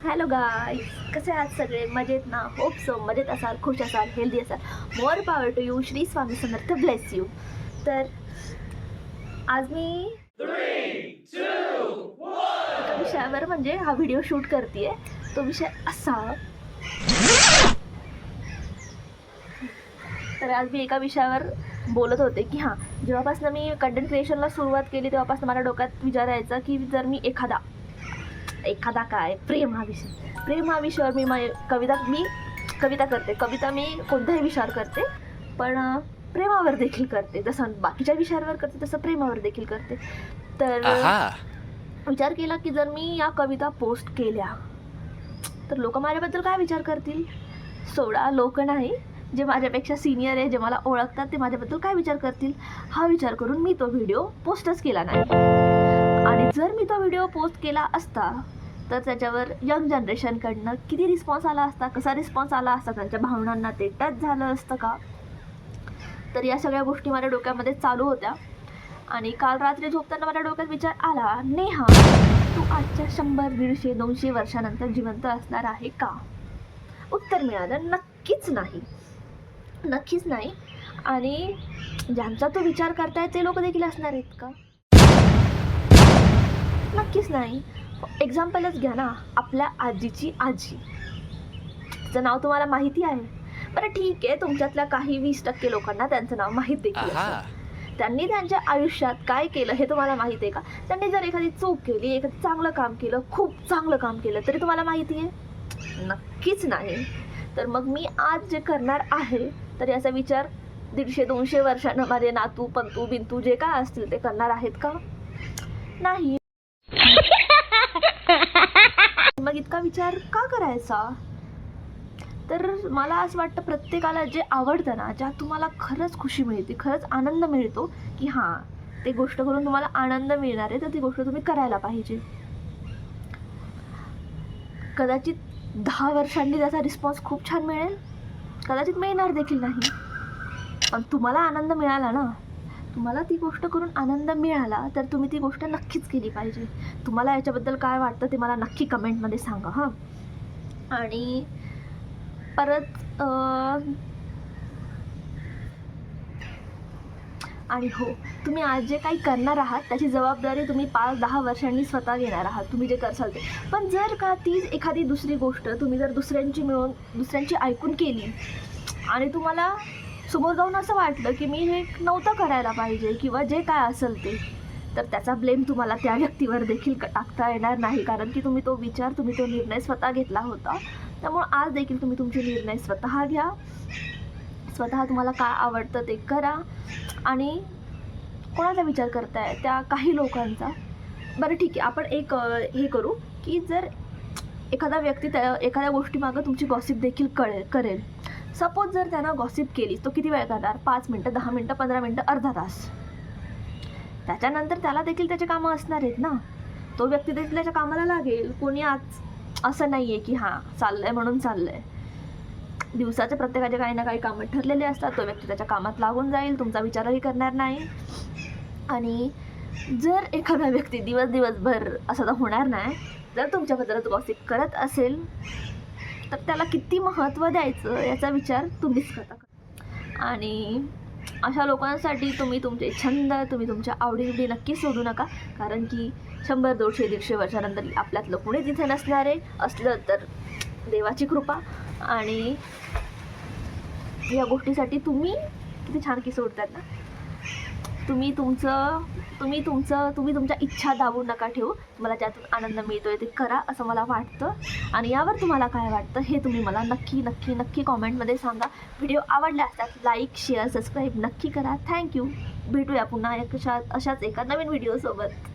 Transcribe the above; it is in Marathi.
हॅलो गाईज, कसे आहात सगळे? मजेत ना? होप सो मजेत असाल, खुश असाल, हेल्दी असाल. More power to you. Shri Swami Samarth bless you. तर आज मी एका विषयावर म्हणजे हा व्हिडिओ शूट करते. तो विषय असा, तर आज मी एका विषयावर बोलत होते की हां, जेव्हापासून मी कंटेंट क्रिएशनला सुरुवात केली तेव्हापासून माझ्या डोक्यात विचार यायचा की जर मी एखादा काय प्रेम हा विषयावर मी कविता करते. कविता मी कोणत्याही विषयावर करते, पण प्रेमावर देखील करते. जसं बाकीच्या विषयांवर करते तसं प्रेमावर देखील करते. तर विचार केला की जर मी या कविता पोस्ट केल्या तर लोक माझ्याबद्दल काय विचार करतील. सोडा, लोक नाही, जे माझ्यापेक्षा सिनियर आहे, जे मला ओळखतात, ते माझ्याबद्दल काय विचार करतील हा विचार करून मी तो व्हिडिओ पोस्टच केला नाही. आणि जर मी तो व्हिडिओ पोस्ट केला असता तर त्याच्यावर यंग जनरेशनकडनं किती रिस्पॉन्स आला असता, कसा रिस्पॉन्स आला असता, त्यांच्या भावनांना ते टच झालं असतं का. तर या सगळ्या गोष्टी माझ्या डोक्यामध्ये चालू होत्या. आणि काल रात्री झोपताना माझ्या डोक्यात विचार आला, नेहा तू आजच्या 100, 150, 200 वर्षानंतर जिवंत असणार आहे का? उत्तर मिळालं, नक्कीच नाही. आणि ज्यांचा तो विचार करताय ते लोक देखील असणार आहेत का? नक्कीच नाही. एक्झाम्पलच घ्या ना, आपल्या आजीची आजी, तिचं नाव तुम्हाला माहिती आहे. बरं ठीक आहे, तुमच्यातल्या काही 20% लोकांना त्यांचं नाव माहीत देखील असेल. त्यांनी त्यांच्या आयुष्यात काय केलं हे तुम्हाला माहिती आहे का? त्यांनी जर एखादी चूक केली, एखादं चांगलं काम केलं, खूप चांगलं काम केलं, तरी तुम्हाला माहिती आहे? नक्कीच नाही. तर मग मी आज जे करणार आहे तर याचा विचार 150-200 वर्षांना माझे नातू पंतू बिंतू जे काय असतील ते करणार आहेत का? नाही. मग इतका विचार का करायचा? तर मला असं वाटतं, प्रत्येकाला जे आवडतं ना, ज्यात तुम्हाला खरंच खुशी मिळते, खरंच आनंद मिळतो की हां, ते गोष्ट करून तुम्हाला आनंद मिळणार आहे, तर ती गोष्ट तुम्ही करायला पाहिजे. कदाचित 10 वर्षांनी त्याचा रिस्पॉन्स खूप छान मिळेल, कदाचित मिळणार देखील नाही, पण तुम्हाला आनंद मिळाला ना, तुम्हाला ती गोष्ट करून आनंद मिळाला तर तुम्ही ती गोष्ट नक्कीच केली पाहिजे. तुम्हाला याच्याबद्दल काय वाटतं ते मला नक्की कमेंटमध्ये सांगा हां. आणि परत आणि हो, तुम्ही आज जे काही करणार आहात त्याची जबाबदारी तुम्ही 5-10 वर्षांनी स्वतः घेणार आहात, तुम्ही जे करसाल ते. पण जर का तीच एखादी दुसरी गोष्ट तुम्ही जर दुसऱ्यांची ऐकून केली आणि तुम्हाला समोर जाऊन असं वाटलं की मी हे नव्हतं करायला पाहिजे किंवा जे काय असेल ते, तर त्याचा ब्लेम तुम्हाला त्या व्यक्तीवर देखील टाकता येणार नाही, कारण की तुम्ही तो निर्णय स्वतः घेतला होता. त्यामुळं आज देखील तुम्ही तुमचे निर्णय स्वतः घ्या. स्वतः तुम्हाला काय आवडतं ते करा. आणि कोणाचा विचार करताय? त्या काही लोकांचा. बरं ठीक आहे, आपण एक हे करू की जर एखादा व्यक्ती एखाद्या गोष्टीमागं तुमची गॉसिप देखील करेल. सपोज जर त्यानं गॉसिप केली, तो किती वेळ करणार? 5 मिनटं, 10 मिनटं, 15 मिनटं, अर्धा तास. त्याच्यानंतर त्याला देखील त्याचे कामं असणार आहेत ना, तो व्यक्ती देखील त्याच्या कामाला लागेल. कोणी आज असं नाही आहे की हां चाललंय म्हणून चाललंय. दिवसाचे प्रत्येकाचे काही ना काही कामं ठरलेले असतात. तो व्यक्ती त्याच्या कामात लागून जाईल, तुमचा विचारही करणार नाही. आणि जर एखादा व्यक्ती दिवसभर असं तर होणार नाही, जर तुमच्याबद्दल गॉसिप करत असेल तर त्याला किती महत्त्व द्यायचं याचा विचार तुम्हीच करता. आणि अशा लोकांसाठी तुम्ही तुमचे छंद, तुम्ही तुमच्या आवडीनिवडी नक्की सोडू नका, कारण की 100, 200, 150 वर्षानंतर आपल्यातलं कुणीच इथे नसणार आहे. असलं तर देवाची कृपा. आणि या गोष्टीसाठी तुम्ही किती छान की सोडतात ना, तुम्ही तुमच्या इच्छा दाबून नका ठेवू. तुम्हाला ज्यातून आनंद मिळतोय ते करा असं मला वाटतं. आणि यावर तुम्हाला काय वाटतं हे तुम्ही मला नक्की कॉमेंटमध्ये सांगा. व्हिडिओ आवडला असतात लाईक, शेअर, सबस्क्राईब नक्की करा. थँक्यू. भेटूया पुन्हा अशाच एका नवीन व्हिडिओसोबत.